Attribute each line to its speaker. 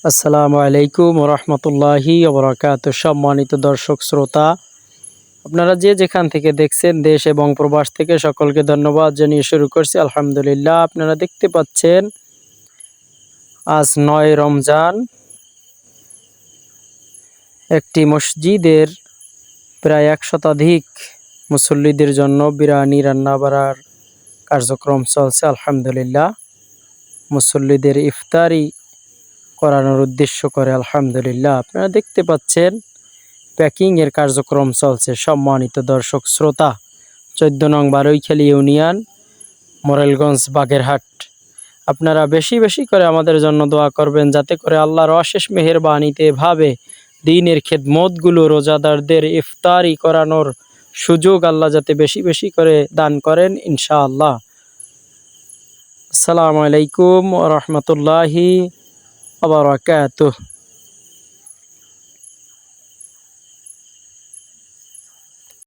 Speaker 1: আসসালামু আলাইকুম রহমতুল্লাহি ওবরাকাতুহু। সম্মানিত দর্শক শ্রোতা, আপনারা যে যেখান থেকে দেখছেন দেশ এবং প্রবাস থেকে সকলকে ধন্যবাদ জানিয়ে শুরু করছি আলহামদুলিল্লাহ। আপনারা দেখতে পাচ্ছেন আজ ৯ রমজান। একটি মসজিদের প্রায় ১ শতাধিক মুসল্লিদের জন্য বিরিয়ানি রান্না বাড়ার কার্যক্রম চলছে আলহামদুলিল্লাহ। মুসল্লিদের ইফতারি করানোর উদ্দেশ্য করে আলহামদুলিল্লাহ। আপনারা দেখতে পাচ্ছেন প্যাকিংয়ের কার্যক্রম চলছে। সম্মানিত দর্শক শ্রোতা, ১৪ নং বারৈখালী ইউনিয়ন, মোরেলগঞ্জ, বাগেরহাট। আপনারা বেশি বেশি করে আমাদের জন্য দোয়া করবেন, যাতে করে আল্লাহর অশেষ মেহেরবানিতে এভাবে দিনের খেদমতগুলো রোজাদারদের ইফতারি করানোর সুযোগ আল্লাহ যাতে বেশি বেশি করে দান করেন ইনশাআল্লাহ। আসসালামু আলাইকুম ওয়া রাহমাতুল্লাহি ওয়া বারাকাতুহু।